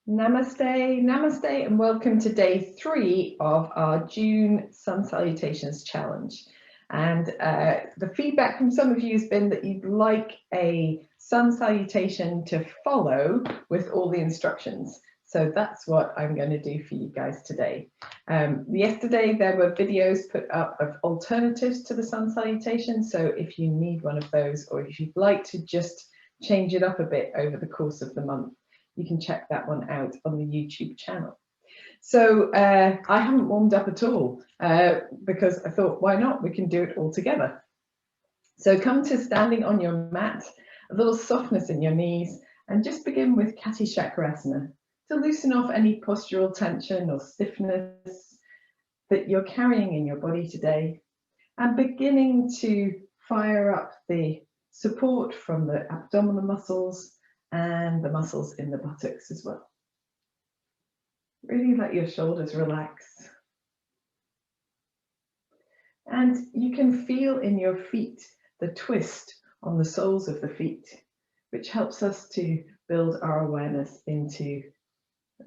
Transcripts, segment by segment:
Namaste, namaste, and welcome to day 3 of our June Sun Salutations challenge. And the feedback from some of you has been that you'd like a sun salutation to follow with all the instructions. So that's what I'm going to do for you guys today. Yesterday there were videos put up of alternatives to the sun salutation. So if you need one of those, or if you'd like to just change it up a bit over the course of the month, you can check that one out on the YouTube channel. So I haven't warmed up at all because I thought, why not? We can do it all together. So come to standing on your mat, a little softness in your knees, and just begin with Kati Chakrasana to loosen off any postural tension or stiffness that you're carrying in your body today, and beginning to fire up the support from the abdominal muscles and the muscles in the buttocks as well. Really let your shoulders relax. And you can feel in your feet the twist on the soles of the feet, which helps us to build our awareness into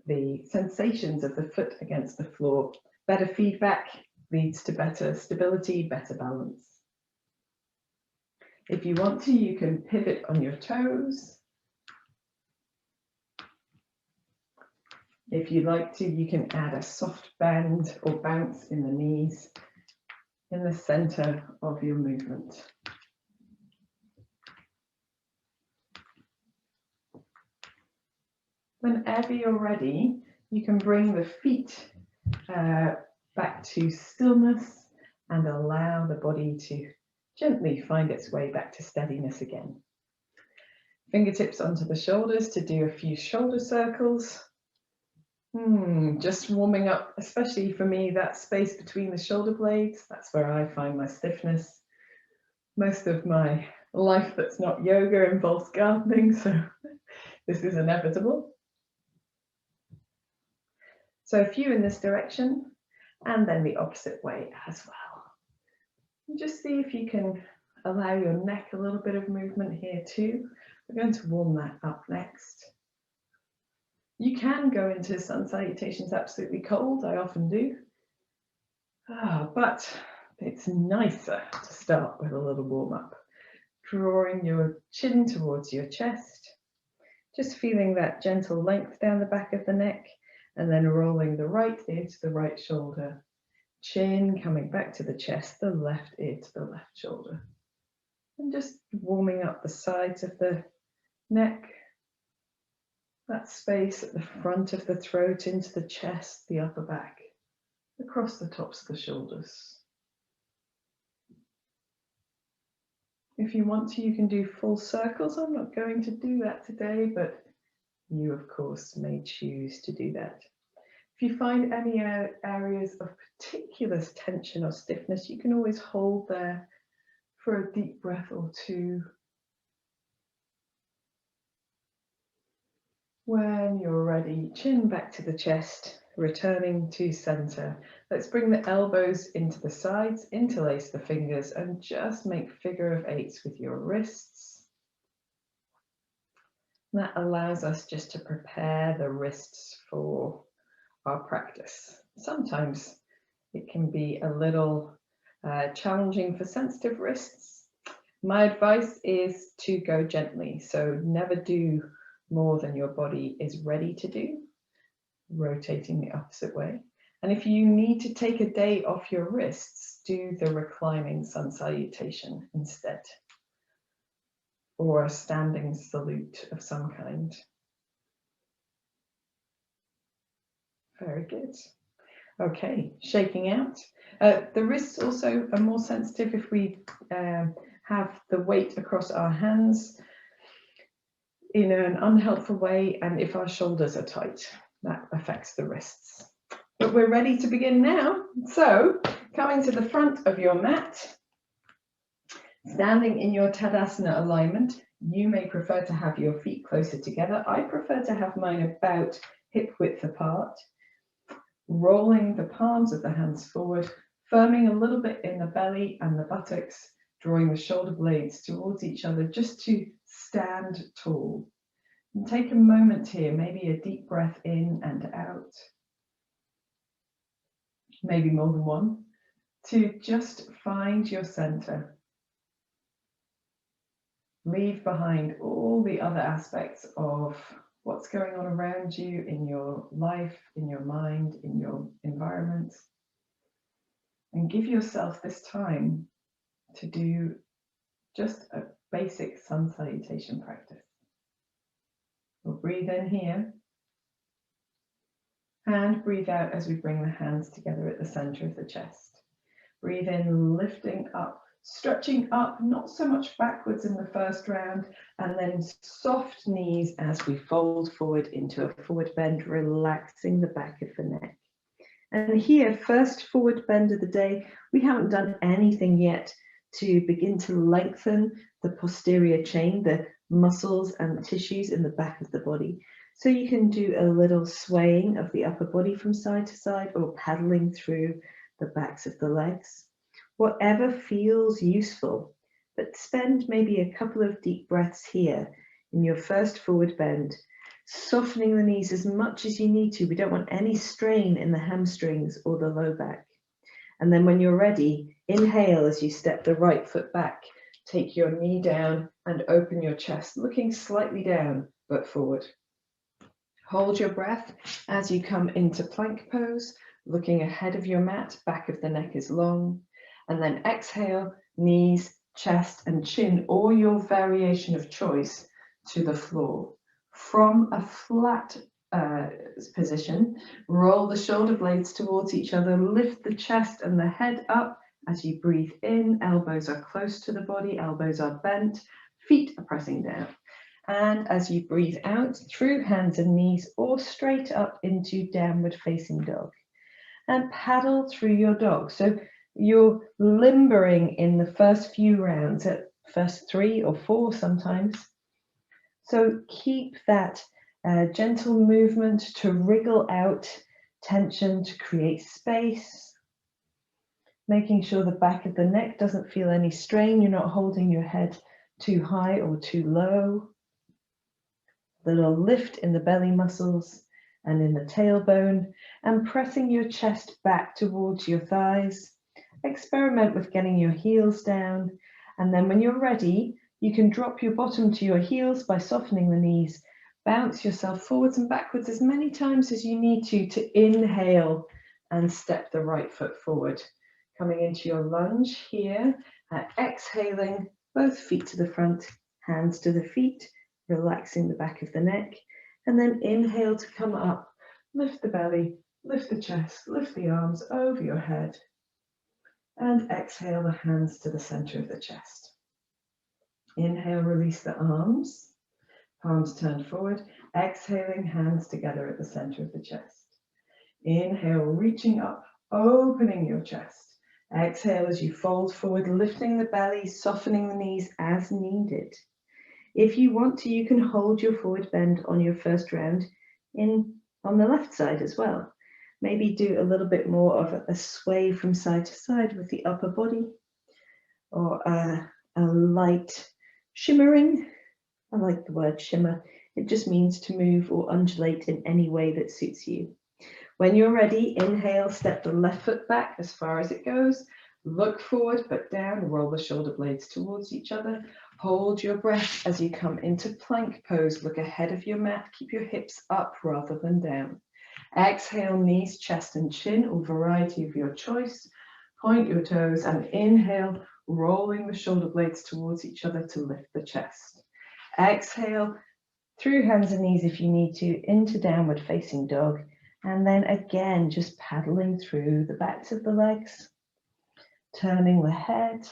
the sensations of the foot against the floor. Better feedback leads to better stability, better balance. If you want to, you can pivot on your toes. If you'd like to, you can add a soft bend or bounce in the knees in the center of your movement. Whenever you're ready, you can bring the feet back to stillness and allow the body to gently find its way back to steadiness again. Fingertips onto the shoulders to do a few shoulder circles. Just warming up, especially for me, that space between the shoulder blades. That's where I find my stiffness. Most of my life that's not yoga involves gardening, so this is inevitable. So a few in this direction, and then the opposite way as well. And just see if you can allow your neck a little bit of movement here too. We're going to warm that up next. You can go into sun salutations absolutely cold, I often do. But it's nicer to start with a little warm up. Drawing your chin towards your chest, just feeling that gentle length down the back of the neck, and then rolling the right ear to the right shoulder. Chin coming back to the chest, the left ear to the left shoulder. And just warming up the sides of the neck, that space at the front of the throat into the chest, the upper back, across the tops of the shoulders. If you want to, you can do full circles. I'm not going to do that today, but you, of course, may choose to do that. If you find any areas of particular tension or stiffness, you can always hold there for a deep breath or two. When you're ready, chin back to the chest, returning to center. Let's bring the elbows into the sides, interlace the fingers, and just make figure of eights with your wrists. And that allows us just to prepare the wrists for our practice. Sometimes it can be a little challenging for sensitive wrists. My advice is to go gently, so never do more than your body is ready to do, rotating the opposite way. And if you need to take a day off your wrists, do the reclining sun salutation instead, or a standing salute of some kind. Very good. Okay, shaking out. The wrists also are more sensitive if we have the weight across our hands in an unhelpful way, and if our shoulders are tight, that affects the wrists. But we're ready to begin now. So, coming to the front of your mat, standing in your Tadasana alignment, you may prefer to have your feet closer together. I prefer to have mine about hip width apart. Rolling the palms of the hands forward, firming a little bit in the belly and the buttocks, drawing the shoulder blades towards each other just to stand tall. And take a moment here, maybe a deep breath in and out, maybe more than one, to just find your center. Leave behind all the other aspects of what's going on around you in your life, in your mind, in your environment, and give yourself this time to do just a basic sun salutation practice. We'll breathe in here and breathe out as we bring the hands together at the center of the chest. Breathe in, lifting up, stretching up, not so much backwards in the first round, and then soft knees as we fold forward into a forward bend, relaxing the back of the neck. And here, first forward bend of the day, we haven't done anything yet to begin to lengthen the posterior chain, the muscles and tissues in the back of the body. So you can do a little swaying of the upper body from side to side or paddling through the backs of the legs. Whatever feels useful, but spend maybe a couple of deep breaths here in your first forward bend, softening the knees as much as you need to. We don't want any strain in the hamstrings or the low back. And then when you're ready, inhale as you step the right foot back. Take your knee down and open your chest, looking slightly down but forward. Hold your breath as you come into plank pose, looking ahead of your mat, back of the neck is long. And then exhale, knees, chest and chin, or your variation of choice, to the floor. From a flat position, roll the shoulder blades towards each other, lift the chest and the head up as you breathe in. Elbows are close to the body, elbows are bent, feet are pressing down. And as you breathe out, through hands and knees or straight up into downward facing dog. And paddle through your dog. So you're limbering in the first few rounds, at first 3 or 4 sometimes. So keep that gentle movement to wriggle out tension, to create space, making sure the back of the neck doesn't feel any strain. You're not holding your head too high or too low. Little lift in the belly muscles and in the tailbone, and pressing your chest back towards your thighs. Experiment with getting your heels down, and then when you're ready, you can drop your bottom to your heels by softening the knees. Bounce yourself forwards and backwards as many times as you need to inhale and step the right foot forward. Coming into your lunge here, exhaling, both feet to the front, hands to the feet, relaxing the back of the neck, and then inhale to come up, lift the belly, lift the chest, lift the arms over your head, and exhale the hands to the center of the chest. Inhale, release the arms, palms turned forward, exhaling, hands together at the center of the chest. Inhale, reaching up, opening your chest. Exhale as you fold forward, lifting the belly, softening the knees as needed. If you want to, you can hold your forward bend on your first round on the left side as well. Maybe do a little bit more of a sway from side to side with the upper body, or a light shimmering. I like the word shimmer. It just means to move or undulate in any way that suits you. When you're ready, inhale, step the left foot back as far as it goes. Look forward but down, roll the shoulder blades towards each other. Hold your breath as you come into plank pose. Look ahead of your mat, keep your hips up rather than down. Exhale, knees, chest and chin, or variety of your choice. Point your toes and inhale, rolling the shoulder blades towards each other to lift the chest. Exhale, through hands and knees if you need to, into downward facing dog. And then again, just paddling through the backs of the legs, turning the head,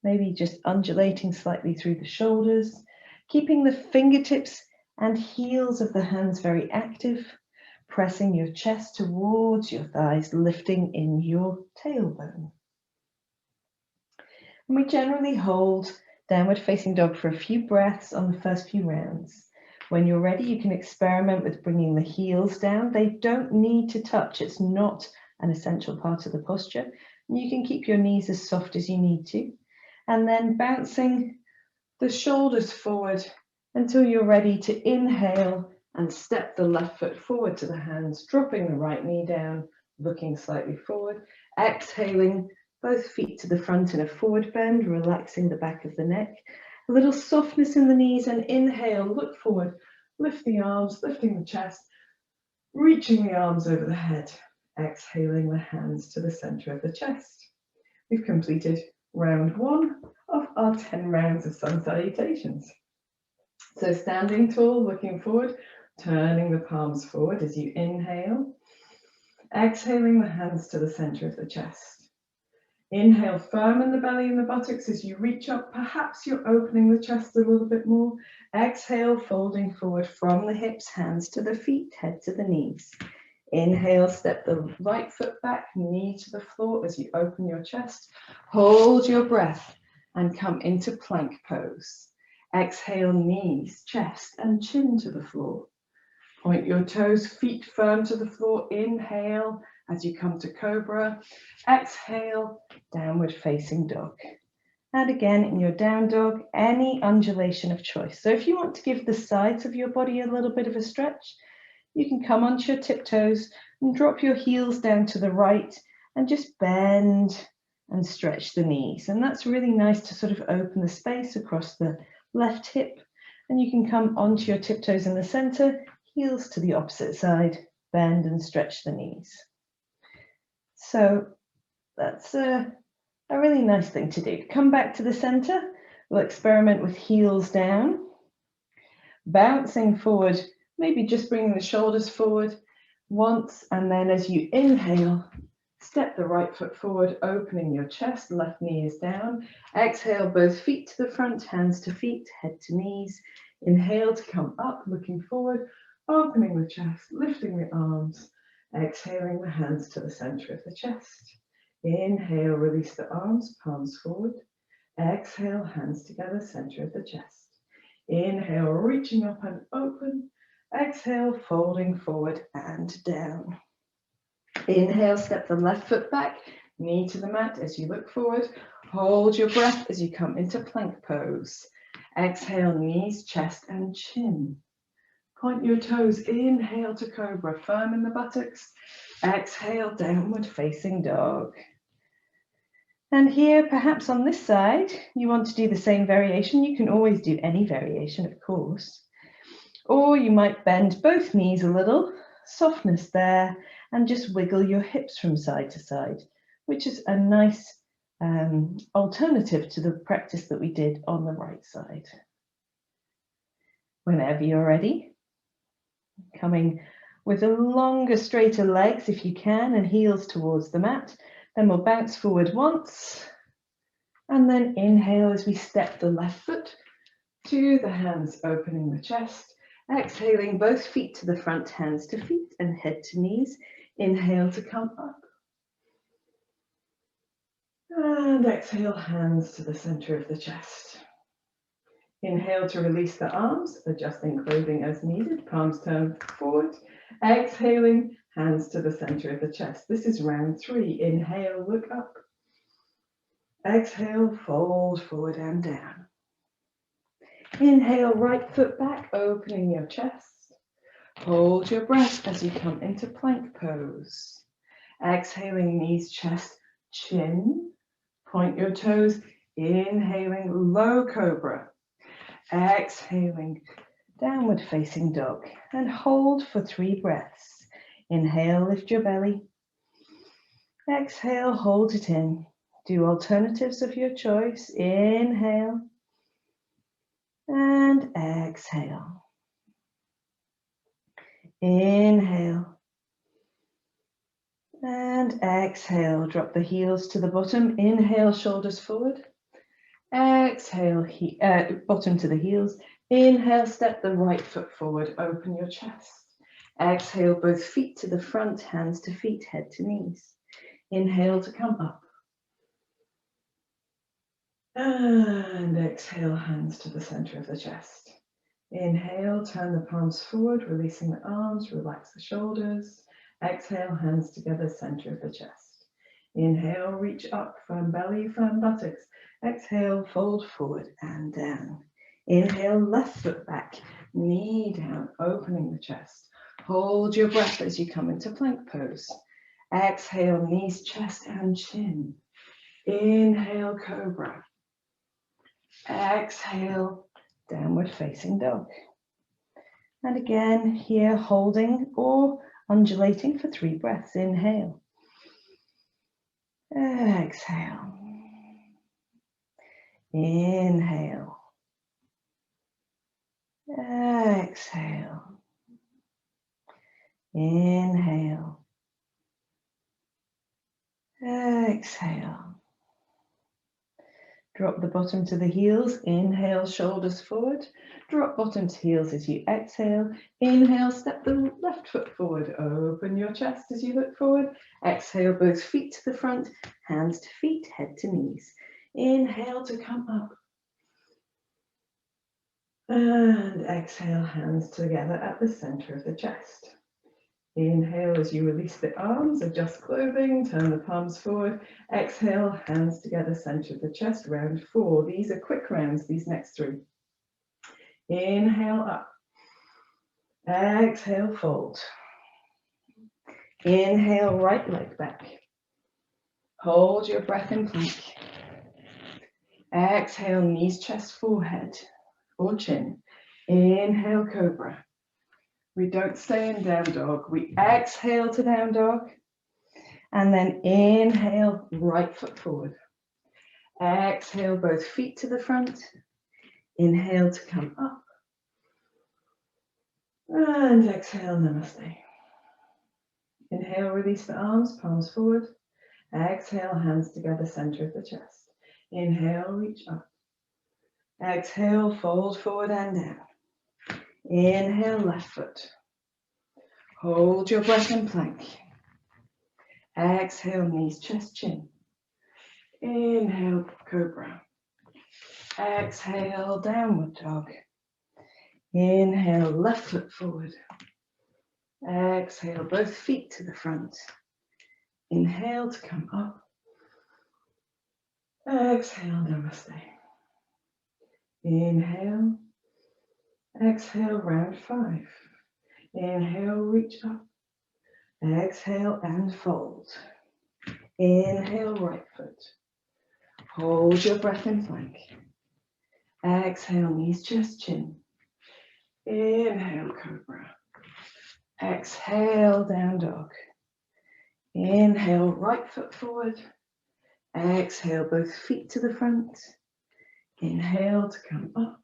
maybe just undulating slightly through the shoulders, keeping the fingertips and heels of the hands very active, pressing your chest towards your thighs, lifting in your tailbone. And we generally hold downward facing dog for a few breaths on the first few rounds. When you're ready, you can experiment with bringing the heels down. They don't need to touch. It's not an essential part of the posture. And you can keep your knees as soft as you need to. And then bouncing the shoulders forward until you're ready to inhale and step the left foot forward to the hands, dropping the right knee down, looking slightly forward. Exhaling, both feet to the front in a forward bend, relaxing the back of the neck. A little softness in the knees, and inhale, look forward, lift the arms, lifting the chest, reaching the arms over the head. Exhaling the hands to the center of the chest. We've completed round 1 of our 10 rounds of sun salutations. So standing tall, looking forward, turning the palms forward as you inhale. Exhaling the hands to the center of the chest. Inhale, firm in the belly and the buttocks as you reach up. Perhaps you're opening the chest a little bit more. Exhale, folding forward from the hips, hands to the feet, head to the knees. Inhale, step the right foot back, knee to the floor as you open your chest. Hold your breath and come into plank pose. Exhale, knees, chest and chin to the floor. Point your toes, feet firm to the floor. Inhale as you come to cobra. Exhale, downward facing dog. And again, in your down dog, any undulation of choice. So if you want to give the sides of your body a little bit of a stretch, you can come onto your tiptoes and drop your heels down to the right and just bend and stretch the knees. And that's really nice to sort of open the space across the left hip. And you can come onto your tiptoes in the center, heels to the opposite side, bend and stretch the knees. So that's a really nice thing to do. Come back to the center. We'll experiment with heels down, bouncing forward, maybe just bringing the shoulders forward once, and then as you inhale, step the right foot forward, opening your chest, left knee is down. Exhale, both feet to the front, hands to feet, head to knees. Inhale to come up, looking forward, opening the chest, lifting the arms. Exhaling the hands to the center of the chest. Inhale, release the arms, palms forward. Exhale, hands together, center of the chest. Inhale, reaching up and open. Exhale, folding forward and down. Inhale, step the left foot back, knee to the mat as you look forward. Hold your breath as you come into plank pose. Exhale, knees, chest and chin. Point your toes, inhale to cobra, firm in the buttocks. Exhale, downward facing dog. And here, perhaps on this side, you want to do the same variation. You can always do any variation, of course. Or you might bend both knees a little, softness there, and just wiggle your hips from side to side, which is a nice alternative to the practice that we did on the right side. Whenever you're ready, coming with a longer, straighter legs if you can, and heels towards the mat. Then we'll bounce forward once, and then inhale as we step the left foot to the hands, opening the chest. Exhaling, both feet to the front, hands to feet, and head to knees. Inhale to come up. And exhale, hands to the center of the chest. Inhale to release the arms, adjusting clothing as needed, palms turned forward. Exhaling, hands to the center of the chest. This is round 3. Inhale, look up. Exhale, fold forward and down. Inhale, right foot back, opening your chest. Hold your breath as you come into plank pose. Exhaling, knees, chest, chin. Point your toes. Inhaling, low cobra. Exhaling, downward facing dog. And hold for 3 breaths. Inhale, lift your belly. Exhale, hold it in. Do alternatives of your choice. Inhale. And exhale. Inhale. And exhale. Drop the heels to the bottom. Inhale, shoulders forward. Exhale, bottom to the heels. Inhale, step the right foot forward. Open your chest. Exhale, both feet to the front, hands to feet, head to knees. Inhale to come up. And exhale, hands to the center of the chest. Inhale, turn the palms forward, releasing the arms, relax the shoulders. Exhale, hands together, center of the chest. Inhale, reach up, firm belly, firm buttocks. Exhale, fold forward and down. Inhale, left foot back, knee down, opening the chest. Hold your breath as you come into plank pose. Exhale, knees, chest, and chin. Inhale, cobra. Exhale, downward facing dog. And again, here holding or undulating for 3 breaths. Inhale. Exhale. Inhale. Exhale. Inhale. Exhale. Drop the bottom to the heels. Inhale, shoulders forward. Drop bottom to heels as you exhale. Inhale, step the left foot forward. Open your chest as you look forward. Exhale, both feet to the front, hands to feet, head to knees. Inhale to come up. And exhale, hands together at the center of the chest. Inhale as you release the arms, adjust clothing, turn the palms forward. Exhale, hands together, center of the chest, round 4. These are quick rounds, these next 3. Inhale up. Exhale, fold. Inhale, right leg back. Hold your breath in plank. Exhale, knees, chest, forehead, or chin. Inhale, cobra. We don't stay in down dog. We exhale to down dog. And then inhale, right foot forward. Exhale, both feet to the front. Inhale to come up. And exhale, namaste. Inhale, release the arms, palms forward. Exhale, hands together, center of the chest. Inhale, reach up. Exhale, fold forward and down. Inhale, left foot. Hold your breath in plank. Exhale, knees, chest, chin. Inhale, cobra. Exhale, downward dog. Inhale, left foot forward. Exhale, both feet to the front. Inhale to come up. Exhale, namaste. Inhale. Exhale, round 5. Inhale, reach up. Exhale and fold. Inhale, right foot. Hold your breath in plank. Exhale, knees, chest, chin. Inhale, cobra. Exhale, down dog. Inhale, right foot forward. Exhale, both feet to the front. Inhale to come up.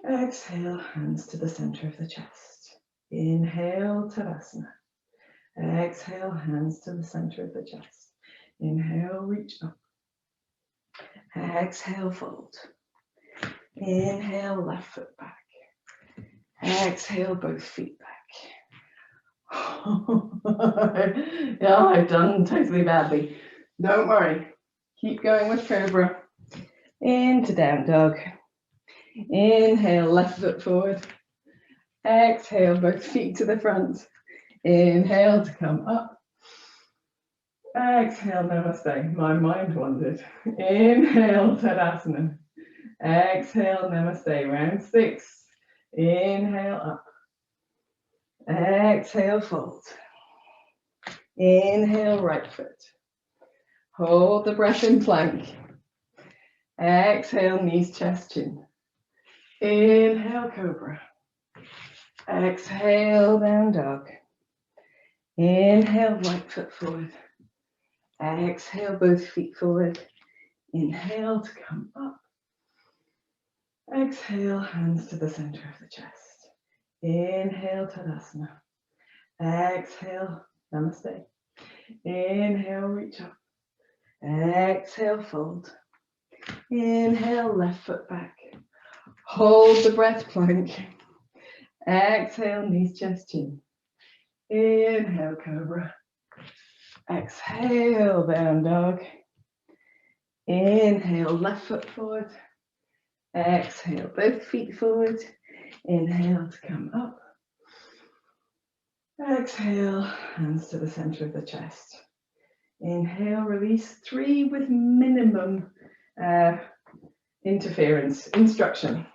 Exhale, hands to the center of the chest. Inhale, Tadasana. Exhale, hands to the center of the chest. Inhale, reach up. Exhale, fold. Inhale, left foot back. Exhale, both feet back. Yeah, I've done totally badly. Don't worry. Keep going with cobra. Into down dog. Inhale, left foot forward. Exhale, both feet to the front. Inhale to come up. Exhale, namaste. My mind wandered. Inhale, Tadasana. Exhale, namaste. Round 6. Inhale, up. Exhale, fold. Inhale, right foot. Hold the breath in plank. Exhale, knees, chest, chin. Inhale, cobra. Exhale, down dog. Inhale, right foot forward. Exhale, both feet forward. Inhale to come up. Exhale, hands to the center of the chest. Inhale, Tadasana. Exhale, namaste. Inhale, reach up. Exhale, fold. Inhale, left foot back. Hold the breath, plank. Exhale, knees, chest, chin. Inhale, cobra. Exhale, down dog. Inhale, left foot forward. Exhale, both feet forward. Inhale to come up. Exhale, hands to the center of the chest. Inhale, release 3 with minimum interference, instruction.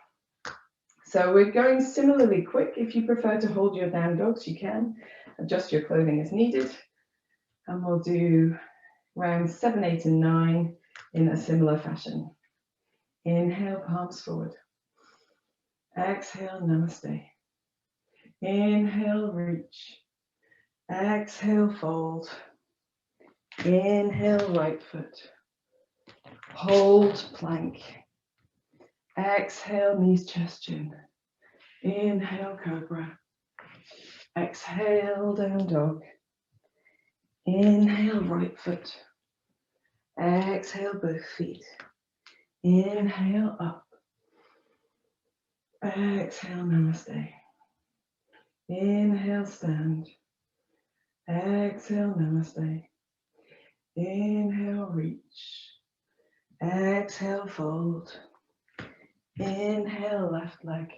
So we're going similarly quick. If you prefer to hold your down dogs, you can adjust your clothing as needed. And we'll do rounds 7, 8, and 9 in a similar fashion. Inhale, palms forward. Exhale, namaste. Inhale, reach. Exhale, fold. Inhale, right foot. Hold, plank. Exhale, knees, chest, chin. Inhale, cobra. Exhale, down dog. Inhale, right foot. Exhale, both feet. Inhale, up. Exhale, namaste. Inhale, stand. Exhale, namaste. Inhale, reach. Exhale, fold. Inhale, left leg.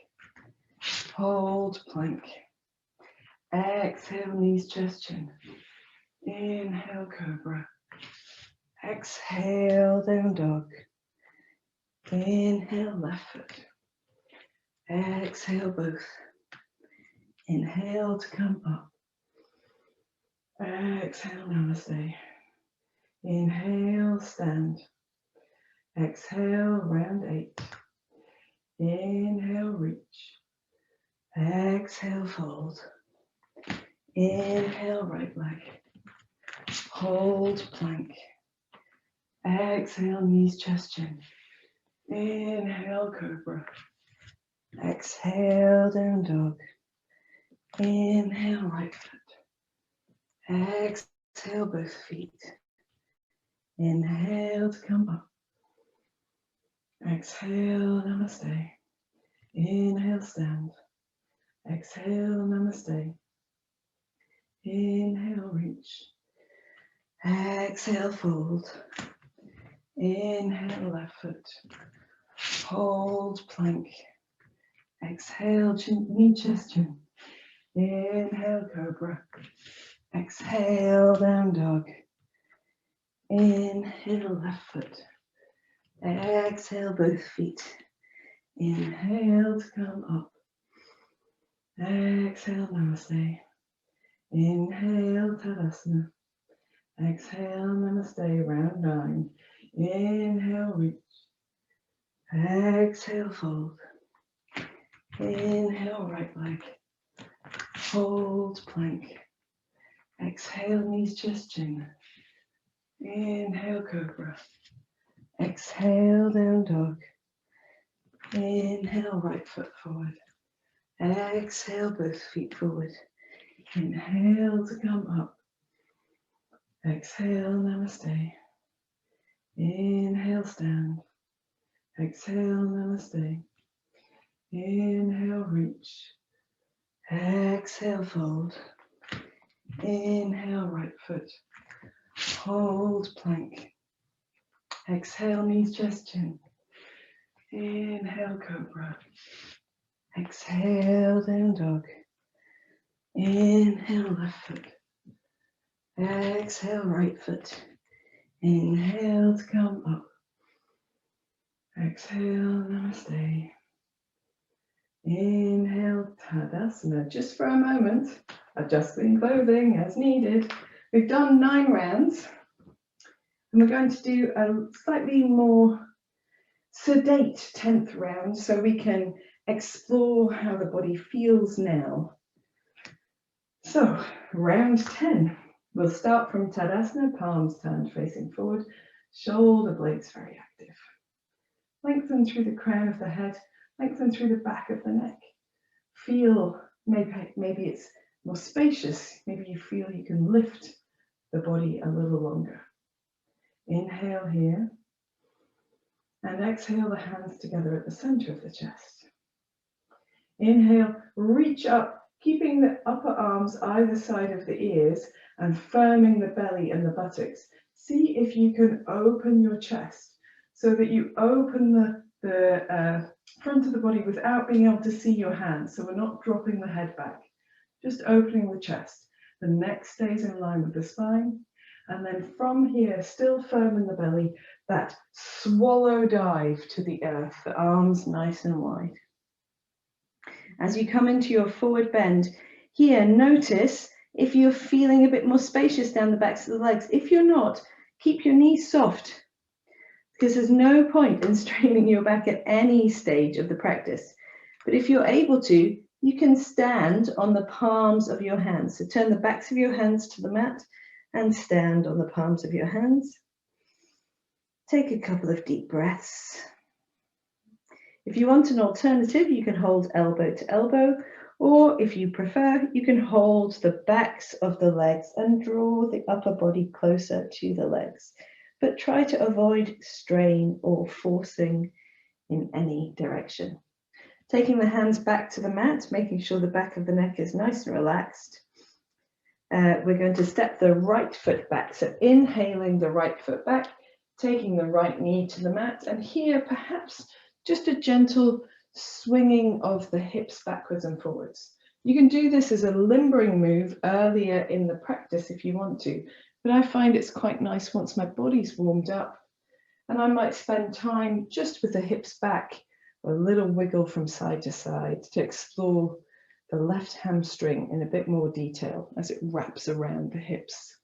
Hold, plank. Exhale, knees, chest, chin. Inhale, cobra. Exhale, down dog. Inhale, left foot. Exhale, both. Inhale to come up. Exhale, namaste. Inhale, stand. Exhale, round 8. Inhale, reach. Exhale, fold. Inhale, right leg. Hold, plank. Exhale, knees, chest, chin. Inhale, cobra. Exhale, down dog. Inhale, right foot. Exhale, both feet. Inhale to come up. Exhale, namaste. Inhale, stand. Exhale, namaste. Inhale, reach. Exhale, fold. Inhale, left foot. Hold, plank. Exhale, knee, chest, chin. Inhale, cobra. Exhale, down dog. Inhale, left foot. Exhale, both feet. Inhale to come up. Exhale, namaste. Inhale, Tadasana. Exhale, namaste, round 9. Inhale, reach. Exhale, fold. Inhale, right leg. Hold, plank. Exhale, knees, chest, chin. Inhale, cobra. Exhale, down dog. Inhale, right foot forward. Exhale, both feet forward. Inhale to come up. Exhale, namaste. Inhale, stand. Exhale, namaste. Inhale, reach. Exhale, fold. Inhale, right foot. Hold, plank. Exhale, knees, chest, chin. Inhale, cobra. Exhale, down dog. Inhale, left foot. Exhale, right foot. Inhale to come up. Exhale, namaste. Inhale, Tadasana. Just for a moment, adjusting clothing as needed. We've done 9 rounds, and we're going to do a slightly more sedate 10th round so we can explore how the body feels now. So, round 10. We'll start from Tadasana, palms turned facing forward, shoulder blades very active. Lengthen through the crown of the head, lengthen through the back of the neck. Feel, maybe it's more spacious, maybe you feel you can lift the body a little longer. Inhale here, and exhale the hands together at the center of the chest. Inhale, reach up, keeping the upper arms either side of the ears and firming the belly and the buttocks. See if you can open your chest so that you open the front of the body without being able to see your hands. So we're not dropping the head back, just opening the chest. The neck stays in line with the spine, And then from here, still firm in the belly, that swallow dive to the earth, the arms nice and wide. As you come into your forward bend, here, notice if you're feeling a bit more spacious down the backs of the legs. If you're not, keep your knees soft, because there's no point in straining your back at any stage of the practice. But if you're able to, you can stand on the palms of your hands. So turn the backs of your hands to the mat and stand on the palms of your hands. Take a couple of deep breaths. If you want an alternative, you can hold elbow to elbow, or if you prefer, you can hold the backs of the legs and draw the upper body closer to the legs. But try to avoid strain or forcing in any direction. Taking the hands back to the mat, making sure the back of the neck is nice and relaxed. We're going to step the right foot back. So inhaling the right foot back, taking the right knee to the mat, and here perhaps just a gentle swinging of the hips backwards and forwards. You can do this as a limbering move earlier in the practice if you want to, but I find it's quite nice once my body's warmed up, and I might spend time just with the hips back, a little wiggle from side to side to explore the left hamstring in a bit more detail as it wraps around the hips.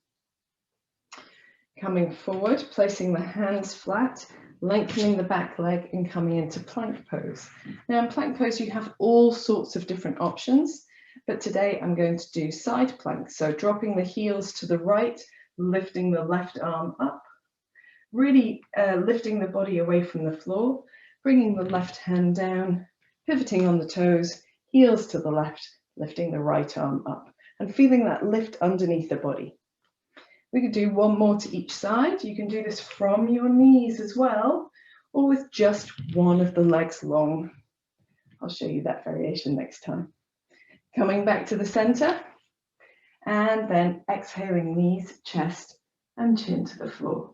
Coming forward, placing the hands flat, lengthening the back leg and coming into plank pose. Now in plank pose you have all sorts of different options, but today I'm going to do side plank. So dropping the heels to the right, lifting the left arm up, really lifting the body away from the floor, bringing the left hand down, pivoting on the toes, heels to the left, lifting the right arm up, and feeling that lift underneath the body. We could do one more to each side. You can do this from your knees as well, or with just one of the legs long. I'll show you that variation next time. Coming back to the center, and then exhaling knees, chest, and chin to the floor.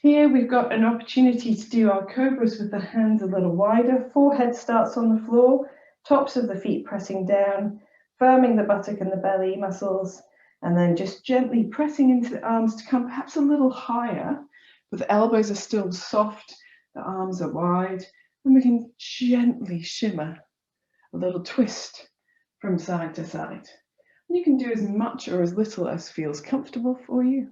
Here we've got an opportunity to do our cobras with the hands a little wider. Forehead starts on the floor, tops of the feet pressing down, firming the buttock and the belly muscles, and then just gently pressing into the arms to come perhaps a little higher, but the elbows are still soft, the arms are wide, and we can gently shimmer a little twist from side to side. And you can do as much or as little as feels comfortable for you.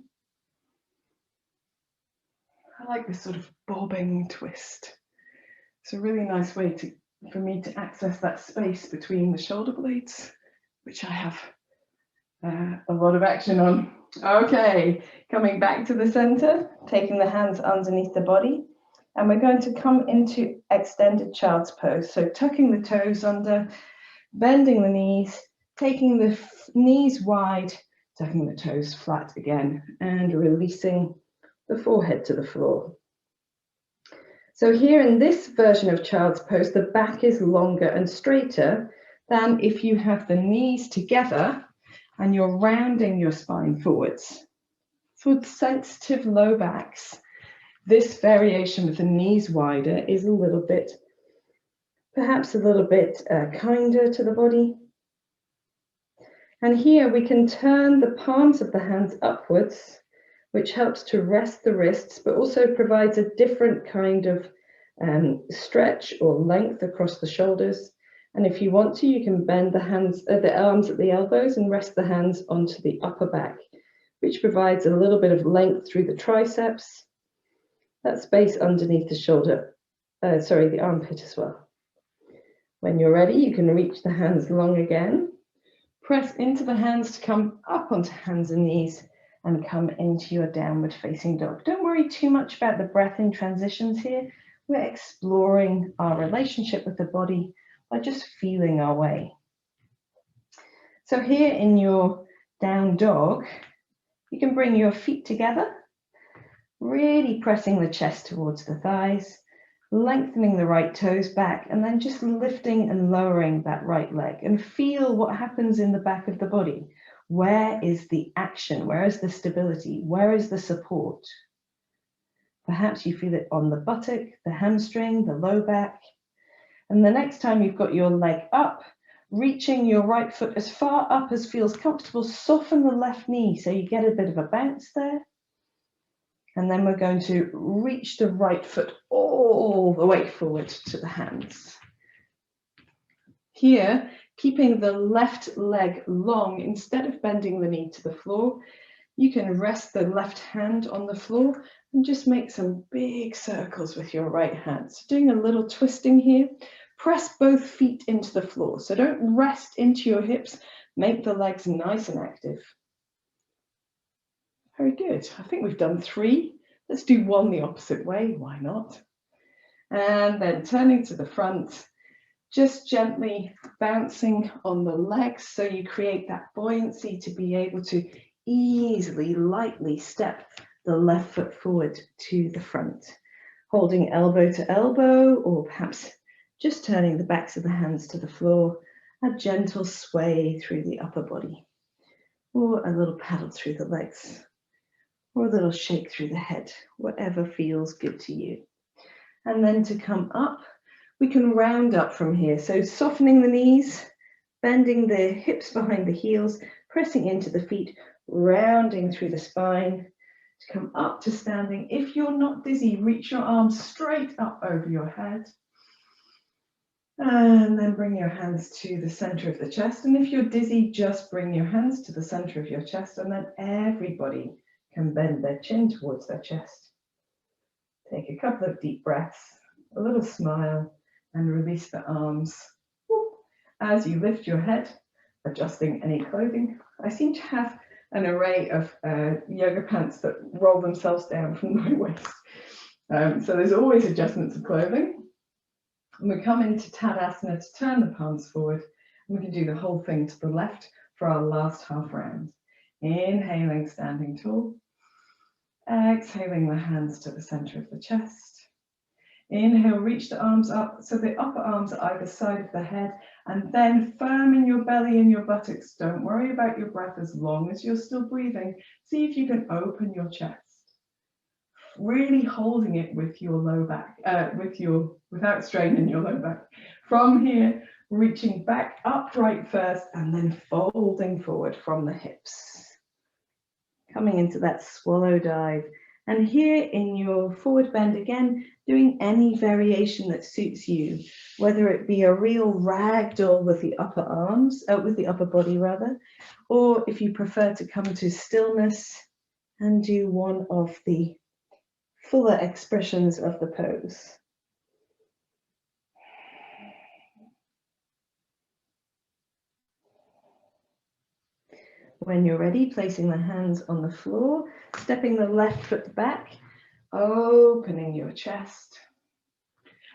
I like this sort of bobbing twist. It's a really nice way for me to access that space between the shoulder blades, which I have a lot of action on. Okay, coming back to the center, taking the hands underneath the body, and we're going to come into extended child's pose. So tucking the toes under, bending the knees, taking the knees wide, tucking the toes flat again, and releasing the forehead to the floor. So here in this version of child's pose, the back is longer and straighter than if you have the knees together and you're rounding your spine forwards. So with sensitive low backs, this variation with the knees wider is a little bit, perhaps a little bit kinder to the body. And here we can turn the palms of the hands upwards, which helps to rest the wrists, but also provides a different kind of stretch or length across the shoulders. And if you want to, you can bend the arms at the elbows and rest the hands onto the upper back, which provides a little bit of length through the triceps, that space underneath the shoulder, the armpit as well. When you're ready, you can reach the hands long again, press into the hands to come up onto hands and knees, and come into your downward facing dog. Don't worry too much about the breath in transitions here. We're exploring our relationship with the body by just feeling our way. So here in your down dog, you can bring your feet together, really pressing the chest towards the thighs, lengthening the right toes back, and then just lifting and lowering that right leg, and feel what happens in the back of the body. Where is the action? Where is the stability? Where is the support? Perhaps you feel it on the buttock, the hamstring, the low back. And the next time you've got your leg up, Reaching your right foot as far up as feels comfortable, soften the left knee so you get a bit of a bounce there. And then we're going to reach the right foot all the way forward to the hands. Here, keeping the left leg long, instead of bending the knee to the floor, you can rest the left hand on the floor and just make some big circles with your right hand. So doing a little twisting here. Press both feet into the floor. So don't rest into your hips. Make the legs nice and active. Very good. I think we've done 3. Let's do 1 the opposite way. Why not? And then turning to the front, just gently bouncing on the legs so you create that buoyancy to be able to easily, lightly step the left foot forward to the front. Holding elbow to elbow, or perhaps just turning the backs of the hands to the floor, a gentle sway through the upper body, or a little paddle through the legs, or a little shake through the head, whatever feels good to you. And then to come up, we can round up from here. So softening the knees, bending the hips behind the heels, pressing into the feet, rounding through the spine to come up to standing. If you're not dizzy, reach your arms straight up over your head. And then bring your hands to the center of the chest. And if you're dizzy, just bring your hands to the center of your chest, and then everybody can bend their chin towards their chest. Take a couple of deep breaths, a little smile, and release the arms as you lift your head, adjusting any clothing. I seem to have an array of yoga pants that roll themselves down from my waist. So there's always adjustments of clothing. And we come into Tadasana to turn the palms forward, and we can do the whole thing to the left for our last half round. Inhaling, standing tall. Exhaling the hands to the center of the chest. Inhale, reach the arms up, so the upper arms are either side of the head, and then firm in your belly and your buttocks. Don't worry about your breath as long as you're still breathing. See if you can open your chest. Really holding it with your low back, without straining your low back. From here, reaching back upright first, and then folding forward from the hips. Coming into that swallow dive. And here in your forward bend again, doing any variation that suits you, whether it be a real ragdoll with the upper arms, with the upper body rather, or if you prefer to come to stillness and do one of the fuller expressions of the pose. When you're ready, placing the hands on the floor, stepping the left foot back, opening your chest.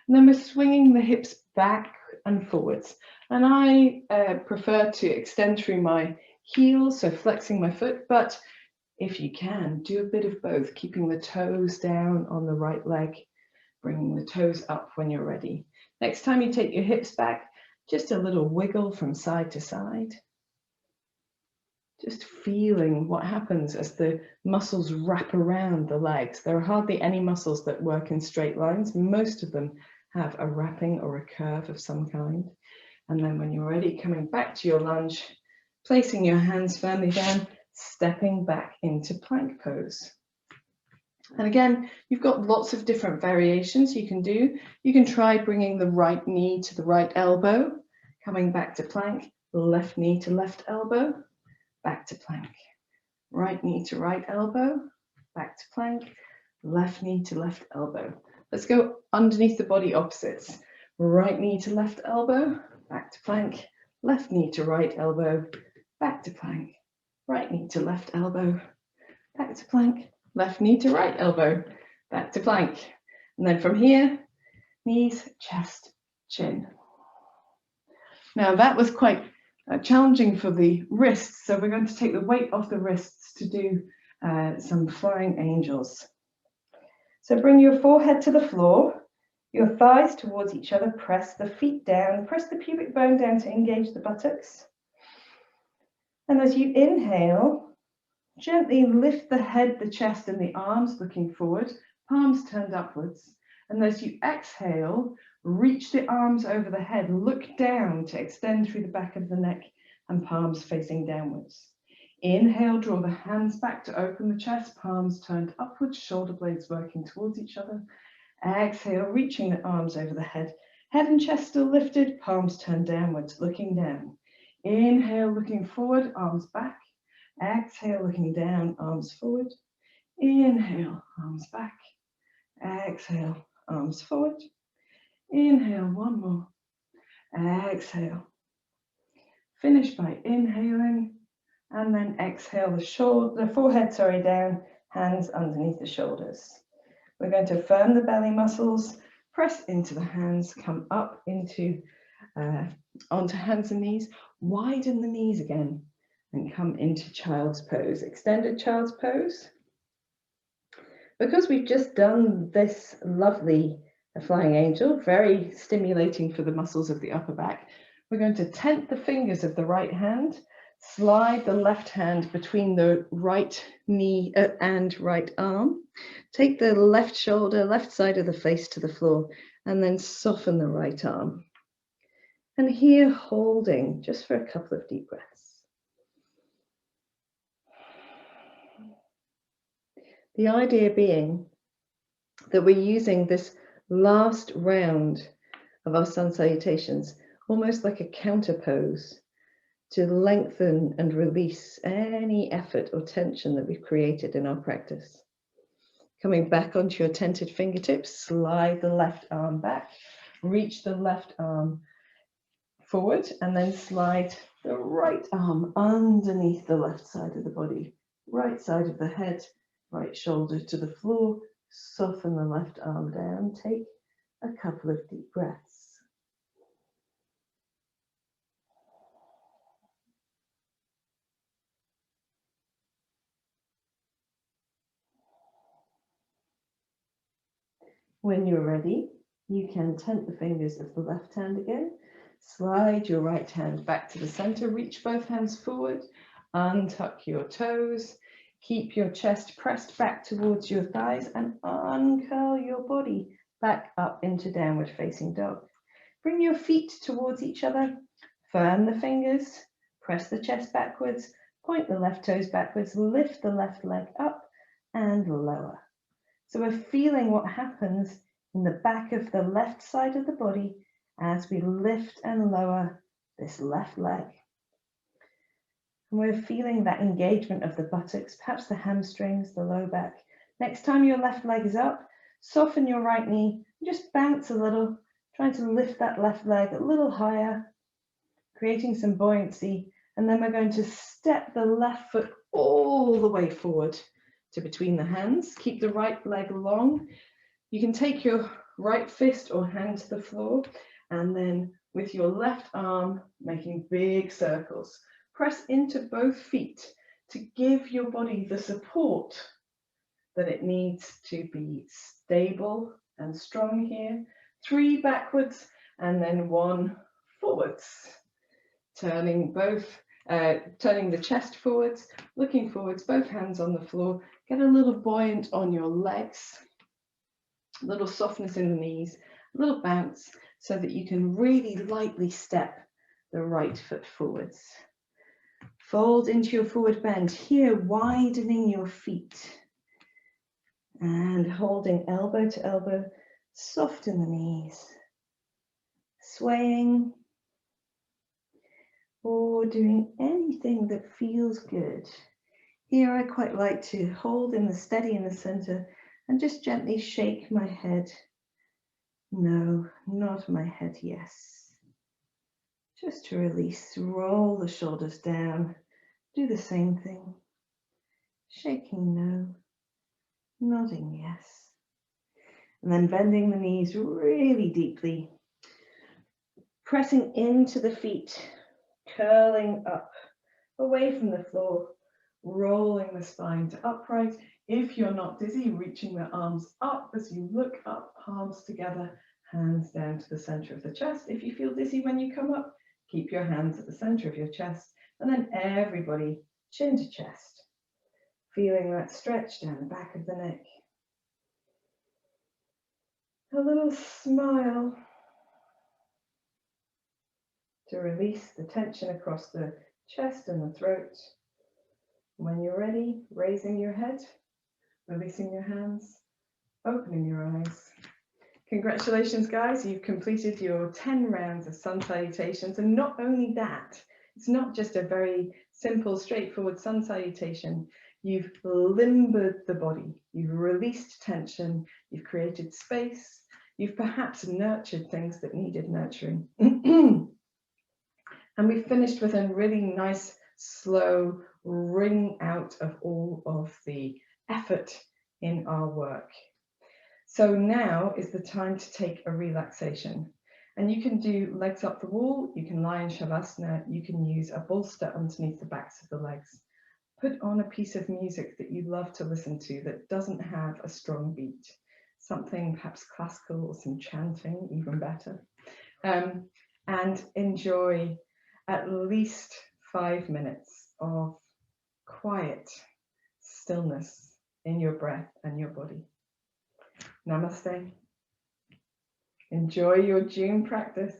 And then we're swinging the hips back and forwards. And I prefer to extend through my heels, so flexing my foot, but if you can, do a bit of both, keeping the toes down on the right leg, bringing the toes up when you're ready. Next time you take your hips back, just a little wiggle from side to side. Just feeling what happens as the muscles wrap around the legs. There are hardly any muscles that work in straight lines. Most of them have a wrapping or a curve of some kind. And then when you're ready, coming back to your lunge, placing your hands firmly down, stepping back into plank pose. And again, you've got lots of different variations you can do. You can try bringing the right knee to the right elbow, coming back to plank, left knee to left elbow, back to plank. Right knee to right elbow, back to plank, left knee to left elbow. Let's go underneath the body opposites. Right knee to left elbow, back to plank, left knee to right elbow, back to plank. Right knee to left elbow, back to plank, left knee to right elbow, back to plank. And then from here, knees, chest, chin. Now that was quite challenging for the wrists, so we're going to take the weight off the wrists to do some flying angels. So bring your forehead to the floor, your thighs towards each other, press the feet down, press the pubic bone down to engage the buttocks. And as you inhale, gently lift the head, the chest, and the arms looking forward, palms turned upwards. And as you exhale, Reach the arms over the head, look down to extend through the back of the neck and palms facing downwards. Inhale, draw the hands back to open the chest, palms turned upwards, shoulder blades working towards each other. Exhale, reaching the arms over the head and chest still lifted, palms turned downwards, looking down. Inhale, looking forward, arms back. Exhale, looking down, arms forward. Inhale, arms back. Exhale, arms forward. Inhale, one more. Exhale. Finish by inhaling and then exhale the forehead down, hands underneath the shoulders. We're going to firm the belly muscles, press into the hands, come up into onto hands and knees, widen the knees again and come into child's pose, extended child's pose. Because we've just done this lovely flying angel, very stimulating for the muscles of the upper back, we're going to tent the fingers of the right hand, slide the left hand between the right knee and right arm, take the left shoulder, left side of the face to the floor, and then soften the right arm. And here holding just for a couple of deep breaths. The idea being that we're using this last round of our sun salutations almost like a counter pose to lengthen and release any effort or tension that we've created in our practice. Coming back onto your tented fingertips, slide the left arm back, reach the left arm forward, and then slide the right arm underneath the left side of the body, right side of the head, right shoulder to the floor, soften the left arm down, take a couple of deep breaths. When you're ready, you can tent the fingers of the left hand again, slide your right hand back to the center, reach both hands forward, untuck your toes, keep your chest pressed back towards your thighs and uncurl your body back up into downward facing dog. Bring your feet towards each other, firm the fingers, press the chest backwards, point the left toes backwards, lift the left leg up and lower. So we're feeling what happens in the back of the left side of the body as we lift and lower this left leg. And we're feeling that engagement of the buttocks, perhaps the hamstrings, the low back. Next time your left leg is up, soften your right knee, just bounce a little, trying to lift that left leg a little higher, creating some buoyancy. And then we're going to step the left foot all the way forward to between the hands. Keep the right leg long. You can take your right fist or hand to the floor and then with your left arm making big circles. Press into both feet to give your body the support that it needs to be stable and strong here. 3 backwards and then 1 forwards. Turning the chest forwards, looking forwards, both hands on the floor. Get a little buoyant on your legs, a little softness in the knees, a little bounce so that you can really lightly step the right foot forwards. Fold into your forward bend, here widening your feet and holding elbow to elbow, soften the knees, swaying or doing anything that feels good. Here I quite like to hold in the steady in the center and just gently shake my head. No, not my head, yes. Just to release, roll the shoulders down, do the same thing. Shaking no, nodding yes. And then bending the knees really deeply, pressing into the feet, curling up, away from the floor, rolling the spine to upright. If you're not dizzy, reaching the arms up as you look up, palms together, hands down to the center of the chest. If you feel dizzy when you come up, keep your hands at the center of your chest. And then everybody, chin to chest, feeling that stretch down the back of the neck. A little smile to release the tension across the chest and the throat. When you're ready, raising your head, releasing your hands, opening your eyes. Congratulations, guys. You've completed your 10 rounds of sun salutations. And not only that, it's not just a very simple, straightforward sun salutation. You've limbered the body. You've released tension. You've created space. You've perhaps nurtured things that needed nurturing. And we've finished with a really nice, slow wring out of all of the effort in our work. So now is the time to take a relaxation. And you can do legs up the wall, you can lie in Shavasana, you can use a bolster underneath the backs of the legs. Put on a piece of music that you love to listen to that doesn't have a strong beat. Something perhaps classical or some chanting, even better. And enjoy at least 5 minutes of quiet stillness in your breath and your body. Namaste. Enjoy your June practice.